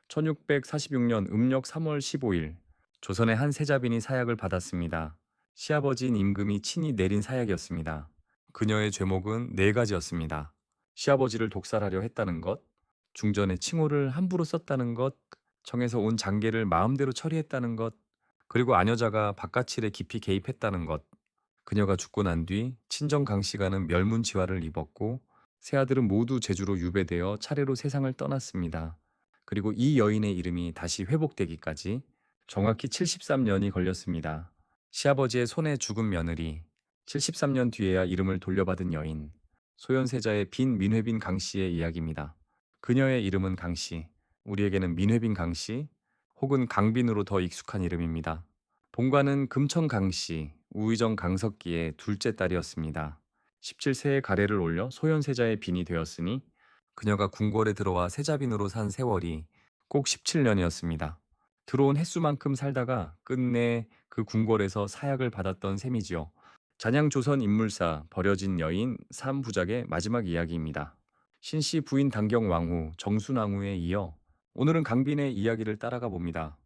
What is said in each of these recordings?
1646년 음력 3월 15일 조선의 한 세자빈이 사약을 받았습니다. 시아버지인 임금이 친히 내린 사약이었습니다. 그녀의 죄목은 네 가지였습니다. 시아버지를 독살하려 했다는 것, 중전의 칭호를 함부로 썼다는 것, 청에서 온 장계를 마음대로 처리했다는 것, 그리고 아녀자가 바깥일에 깊이 개입했다는 것. 그녀가 죽고 난 뒤 친정 강씨가는 멸문지화를 입었고 세 아들은 모두 제주로 유배되어 차례로 세상을 떠났습니다. 그리고 이 여인의 이름이 다시 회복되기까지 정확히 73년이 걸렸습니다. 시아버지의 손에 죽은 며느리, 73년 뒤에야 이름을 돌려받은 여인, 소현세자의 빈 민회빈 강씨의 이야기입니다. 그녀의 이름은 강씨, 우리에게는 민회빈 강씨 혹은 강빈으로 더 익숙한 이름입니다. 본관은 금천 강씨, 우의정 강석기의 둘째 딸이었습니다. 17세에 가래를 올려 소현세자의 빈이 되었으니 그녀가 궁궐에 들어와 세자빈으로 산 세월이 꼭 17년이었습니다. 들어온 횟수만큼 살다가 끝내 그 궁궐에서 사약을 받았던 셈이지요. 잔향조선 인물사 버려진 여인 삼부작의 마지막 이야기입니다. 신씨 부인 당경왕후 정순왕후에 이어 오늘은 강빈의 이야기를 따라가 봅니다.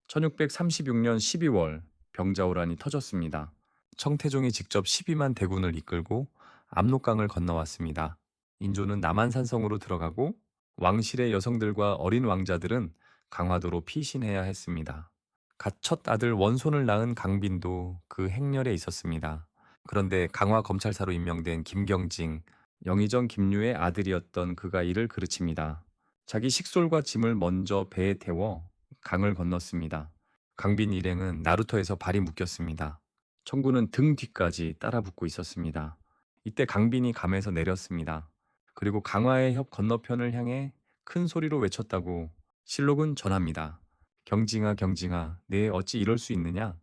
1636년 12월 병자호란이 터졌습니다. 청태종이 직접 12만 대군을 이끌고 압록강을 건너왔습니다. 인조는 남한산성으로 들어가고 왕실의 여성들과 어린 왕자들은 강화도로 피신해야 했습니다. 갓 첫 아들 원손을 낳은 강빈도 그 행렬에 있었습니다. 그런데 강화 검찰사로 임명된 김경징, 영의정 김유의 아들이었던 그가 이를 그르칩니다. 자기 식솔과 짐을 먼저 배에 태워 강을 건넜습니다. 강빈 일행은 나루터에서 발이 묶였습니다. 청군은 등 뒤까지 따라붙고 있었습니다. 이때 강빈이 감에서 내렸습니다. 그리고 강화의 협 건너편을 향해 큰 소리로 외쳤다고 실록은 전합니다. 경징아 경징아 내 어찌 이럴 수 있느냐?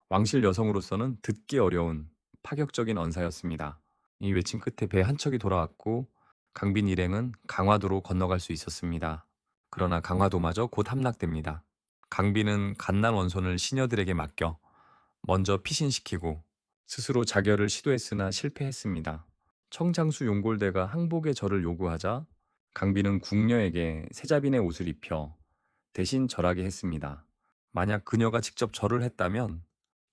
왕실 여성으로서는 듣기 어려운 파격적인 언사였습니다. 이 외침 끝에 배 한 척이 돌아왔고 강빈 일행은 강화도로 건너갈 수 있었습니다. 그러나 강화도마저 곧 함락됩니다. 강빈은 갓난 원손을 시녀들에게 맡겨 먼저 피신시키고 스스로 자결을 시도했으나 실패했습니다. 청장수 용골대가 항복의 절을 요구하자 강빈은 궁녀에게 세자빈의 옷을 입혀 대신 절하게 했습니다. 만약 그녀가 직접 절을 했다면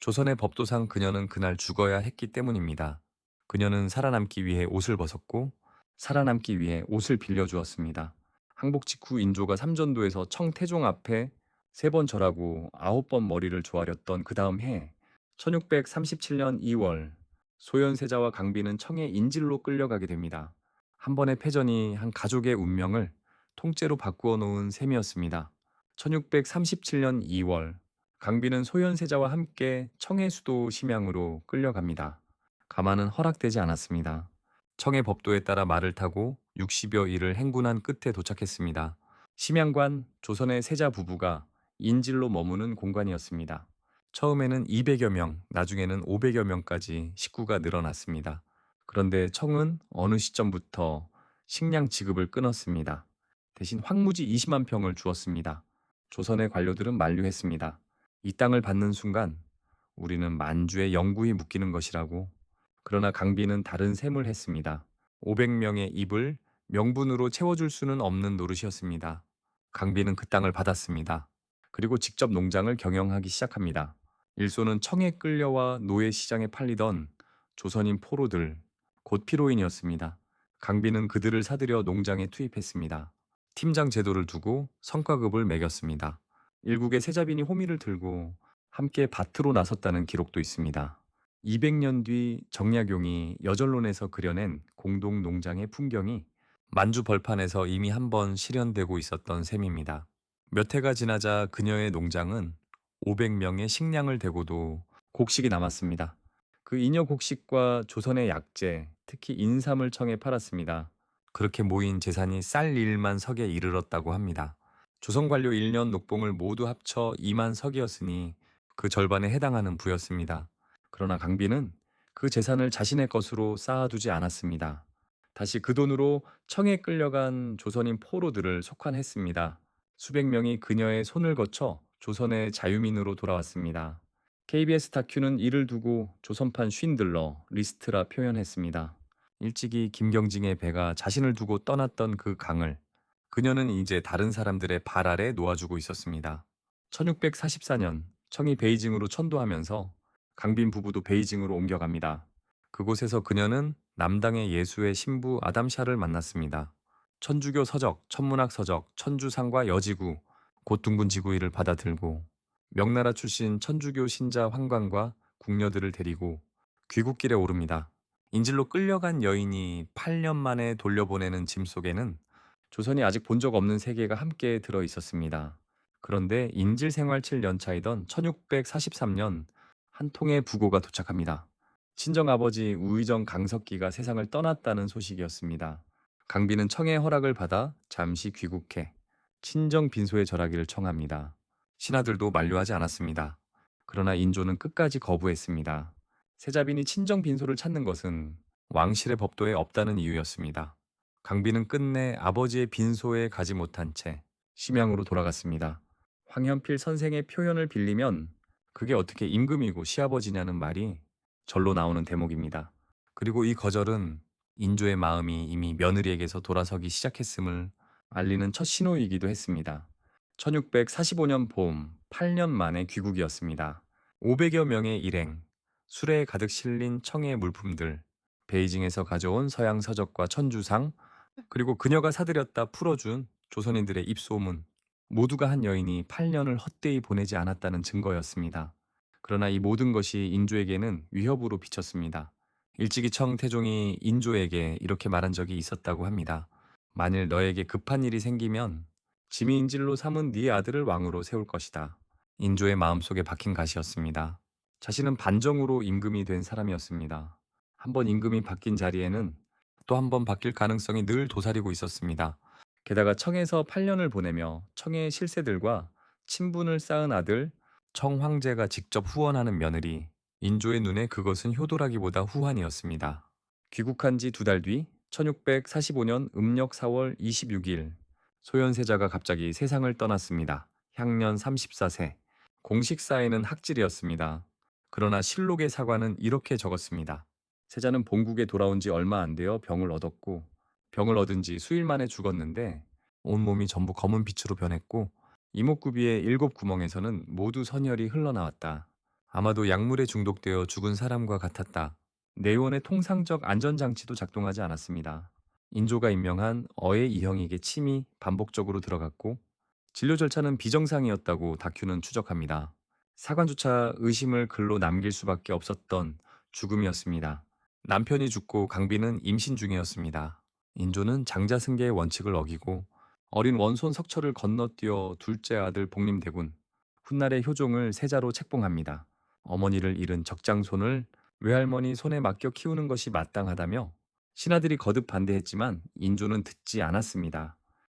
조선의 법도상 그녀는 그날 죽어야 했기 때문입니다. 그녀는 살아남기 위해 옷을 벗었고 살아남기 위해 옷을 빌려주었습니다. 항복 직후 인조가 삼전도에서 청태종 앞에 3번 절하고 9번 머리를 조아렸던 그 다음 해 1637년 2월 소현세자와 강빈은 청의 인질로 끌려가게 됩니다. 한 번의 패전이 한 가족의 운명을 통째로 바꾸어 놓은 셈이었습니다. 1637년 2월 강빈은 소현세자와 함께 청의 수도 심양으로 끌려갑니다. 가만은 허락되지 않았습니다. 청의 법도에 따라 말을 타고 60여 일을 행군한 끝에 도착했습니다. 심양관 조선의 세자 부부가 인질로 머무는 공간이었습니다. 처음에는 200여 명, 나중에는 500여 명까지 식구가 늘어났습니다. 그런데 청은 어느 시점부터 식량 지급을 끊었습니다. 대신 황무지 20만 평을 주었습니다. 조선의 관료들은 만류했습니다. 이 땅을 받는 순간 우리는 만주의 영구히 묶이는 것이라고. 그러나 강빈은 다른 셈을 했습니다. 500명의 입을 명분으로 채워줄 수는 없는 노릇이었습니다. 강빈은 그 땅을 받았습니다. 그리고 직접 농장을 경영하기 시작합니다. 일소는 청에 끌려와 노예 시장에 팔리던 조선인 포로들, 곧 피로인이었습니다. 강빈은 그들을 사들여 농장에 투입했습니다. 팀장 제도를 두고 성과급을 매겼습니다. 일국의 세자빈이 호미를 들고 함께 밭으로 나섰다는 기록도 있습니다. 200년 뒤 정약용이 여절론에서 그려낸 공동 농장의 풍경이 만주 벌판에서 이미 한번 실현되고 있었던 셈입니다. 몇 해가 지나자 그녀의 농장은 500명의 식량을 대고도 곡식이 남았습니다. 그 잉여 곡식과 조선의 약재, 특히 인삼을 청에 팔았습니다. 그렇게 모인 재산이 쌀 1만 석에 이르렀다고 합니다. 조선 관료 1년 녹봉을 모두 합쳐 2만 석이었으니 그 절반에 해당하는 부였습니다. 그러나 강빈은 그 재산을 자신의 것으로 쌓아두지 않았습니다. 다시 그 돈으로 청에 끌려간 조선인 포로들을 속환했습니다. 수백 명이 그녀의 손을 거쳐 조선의 자유민으로 돌아왔습니다. KBS 다큐는 이를 두고 조선판 쉰들러 리스트라 표현했습니다. 일찍이 김경징의 배가 자신을 두고 떠났던 그 강을 그녀는 이제 다른 사람들의 발 아래 놓아주고 있었습니다. 1644년 청이 베이징으로 천도하면서 강빈 부부도 베이징으로 옮겨갑니다. 그곳에서 그녀는 남당의 예수의 신부 아담샤를 만났습니다. 천주교 서적, 천문학 서적, 천주상과 여지구, 곧둥군 지구일을 받아들고 명나라 출신 천주교 신자 환관과 궁녀들을 데리고 귀국길에 오릅니다. 인질로 끌려간 여인이 8년 만에 돌려보내는 짐 속에는 조선이 아직 본 적 없는 세계가 함께 들어 있었습니다. 그런데 인질 생활 7년 차이던 1643년 한 통의 부고가 도착합니다. 친정아버지 우의정 강석기가 세상을 떠났다는 소식이었습니다. 강빈은 청의 허락을 받아 잠시 귀국해 친정 빈소에 절하기를 청합니다. 신하들도 만류하지 않았습니다. 그러나 인조는 끝까지 거부했습니다. 세자빈이 친정 빈소를 찾는 것은 왕실의 법도에 없다는 이유였습니다. 강빈은 끝내 아버지의 빈소에 가지 못한 채 심양으로 돌아갔습니다. 황현필 선생의 표현을 빌리면 그게 어떻게 임금이고 시아버지냐는 말이 절로 나오는 대목입니다. 그리고 이 거절은 인조의 마음이 이미 며느리에게서 돌아서기 시작했음을 알리는 첫 신호이기도 했습니다. 1645년 봄 8년 만에 귀국이었습니다. 500여 명의 일행, 수레에 가득 실린 청의 물품들, 베이징에서 가져온 서양 서적과 천주상, 그리고 그녀가 사들였다 풀어준 조선인들의 입소문, 모두가 한 여인이 8년을 헛되이 보내지 않았다는 증거였습니다. 그러나 이 모든 것이 인조에게는 위협으로 비쳤습니다. 일찍이 청 태종이 인조에게 이렇게 말한 적이 있었다고 합니다. 만일 너에게 급한 일이 생기면 짐이 인질로 삼은 네 아들을 왕으로 세울 것이다. 인조의 마음속에 박힌 가시였습니다. 자신은 반정으로 임금이 된 사람이었습니다. 한번 임금이 바뀐 자리에는 또 한 번 바뀔 가능성이 늘 도사리고 있었습니다. 게다가 청에서 8년을 보내며 청의 실세들과 친분을 쌓은 아들 청 황제가 직접 후원하는 며느리 인조의 눈에 그것은 효도라기보다 후환이었습니다. 귀국한 지 2달 뒤 1645년 음력 4월 26일 소현세자가 갑자기 세상을 떠났습니다. 향년 34세. 공식사에는 학질이었습니다. 그러나 실록의 사과는 이렇게 적었습니다. 세자는 본국에 돌아온 지 얼마 안 되어 병을 얻었고 병을 얻은 지 수일 만에 죽었는데 온몸이 전부 검은 빛으로 변했고 이목구비의 7구멍에서는 모두 선혈이 흘러나왔다. 아마도 약물에 중독되어 죽은 사람과 같았다. 내원의 통상적 안전장치도 작동하지 않았습니다. 인조가 임명한 어의 이형에게 침이 반복적으로 들어갔고 진료 절차는 비정상이었다고 다큐는 추적합니다. 사관조차 의심을 글로 남길 수밖에 없었던 죽음이었습니다. 남편이 죽고 강빈은 임신 중이었습니다. 인조는 장자승계의 원칙을 어기고 어린 원손 석철을 건너뛰어 둘째 아들 복림대군, 훗날의 효종을 세자로 책봉합니다. 어머니를 잃은 적장손을 외할머니 손에 맡겨 키우는 것이 마땅하다며 신하들이 거듭 반대했지만 인조는 듣지 않았습니다.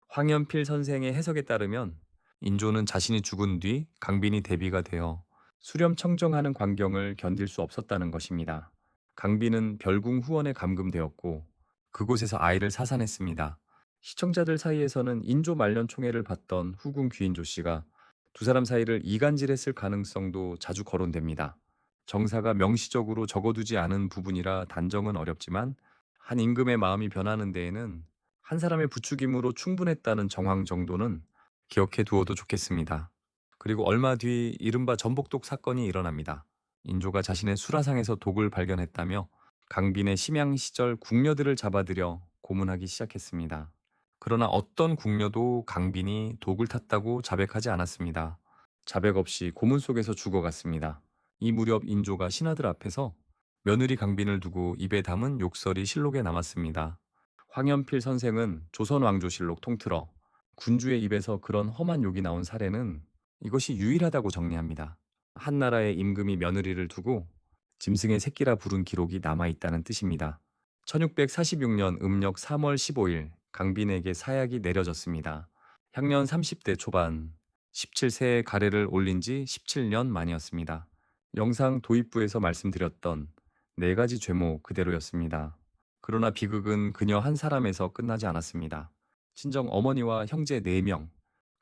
황현필 선생의 해석에 따르면 인조는 자신이 죽은 뒤 강빈이 대비가 되어 수렴청정하는 광경을 견딜 수 없었다는 것입니다. 강빈은 별궁 후원에 감금되었고 그곳에서 아이를 사산했습니다. 시청자들 사이에서는 인조 말년 총애를 받던 후궁 귀인조 씨가 두 사람 사이를 이간질했을 가능성도 자주 거론됩니다. 정사가 명시적으로 적어두지 않은 부분이라 단정은 어렵지만 한 임금의 마음이 변하는 데에는 한 사람의 부추김으로 충분했다는 정황 정도는 기억해 두어도 좋겠습니다. 그리고 얼마 뒤 이른바 전복독 사건이 일어납니다. 인조가 자신의 수라상에서 독을 발견했다며 강빈의 심양 시절 궁녀들을 잡아들여 고문하기 시작했습니다. 그러나 어떤 궁녀도 강빈이 독을 탔다고 자백하지 않았습니다. 자백 없이 고문 속에서 죽어갔습니다. 이 무렵 인조가 신하들 앞에서 며느리 강빈을 두고 입에 담은 욕설이 실록에 남았습니다. 황현필 선생은 조선왕조실록 통틀어 군주의 입에서 그런 험한 욕이 나온 사례는 이것이 유일하다고 정리합니다. 한 나라의 임금이 며느리를 두고 짐승의 새끼라 부른 기록이 남아있다는 뜻입니다. 1646년 음력 3월 15일 강빈에게 사약이 내려졌습니다. 향년 30대 초반, 17세의 가래를 올린 지 17년 만이었습니다. 영상 도입부에서 말씀드렸던 4가지 죄목 그대로였습니다. 그러나 비극은 그녀 한 사람에서 끝나지 않았습니다. 친정 어머니와 형제 4명,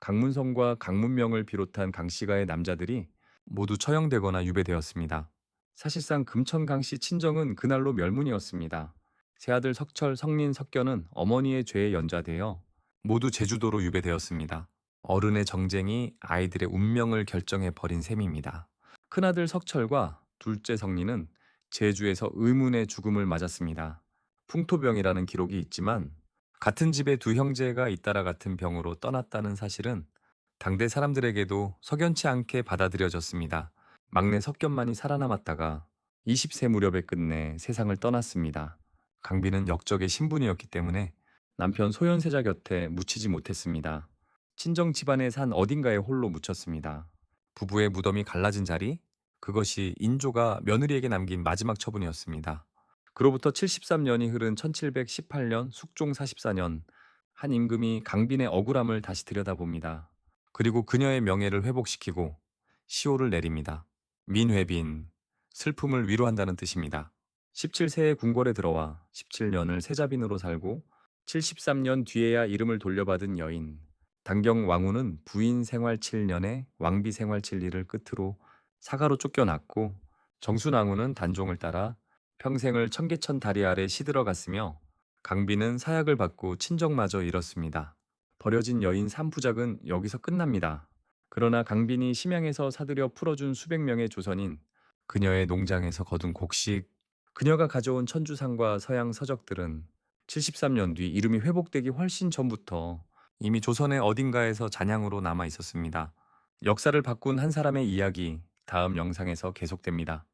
강문성과 강문명을 비롯한 강씨가의 남자들이 모두 처형되거나 유배되었습니다. 사실상 금천 강씨 친정은 그날로 멸문이었습니다. 새아들 석철, 성린, 석견은 어머니의 죄에 연좌되어 모두 제주도로 유배되었습니다. 어른의 정쟁이 아이들의 운명을 결정해 버린 셈입니다. 큰아들 석철과 둘째 성리는 제주에서 의문의 죽음을 맞았습니다. 풍토병이라는 기록이 있지만 같은 집에 두 형제가 잇따라 같은 병으로 떠났다는 사실은 당대 사람들에게도 석연치 않게 받아들여졌습니다. 막내 석견만이 살아남았다가 20세 무렵에 끝내 세상을 떠났습니다. 강비는 역적의 신분이었기 때문에 남편 소현세자 곁에 묻히지 못했습니다. 친정 집안의 산 어딘가에 홀로 묻혔습니다. 부부의 무덤이 갈라진 자리, 그것이 인조가 며느리에게 남긴 마지막 처분이었습니다. 그로부터 73년이 흐른 1718년 숙종 44년, 한 임금이 강빈의 억울함을 다시 들여다봅니다. 그리고 그녀의 명예를 회복시키고 시호를 내립니다. 민회빈, 슬픔을 위로한다는 뜻입니다. 17세에 궁궐에 들어와 17년을 세자빈으로 살고 73년 뒤에야 이름을 돌려받은 여인. 단경 왕후는 부인 생활 7년에 왕비 생활 7일을 끝으로 사가로 쫓겨났고 정순왕후는 단종을 따라 평생을 청계천 다리 아래 시들어갔으며 강비는 사약을 받고 친정마저 잃었습니다. 버려진 여인 3부작은 여기서 끝납니다. 그러나 강빈이 심양에서 사들여 풀어준 수백 명의 조선인, 그녀의 농장에서 거둔 곡식, 그녀가 가져온 천주상과 서양 서적들은 73년 뒤 이름이 회복되기 훨씬 전부터 이미 조선의 어딘가에서 잔향으로 남아 있었습니다. 역사를 바꾼 한 사람의 이야기, 다음 영상에서 계속됩니다.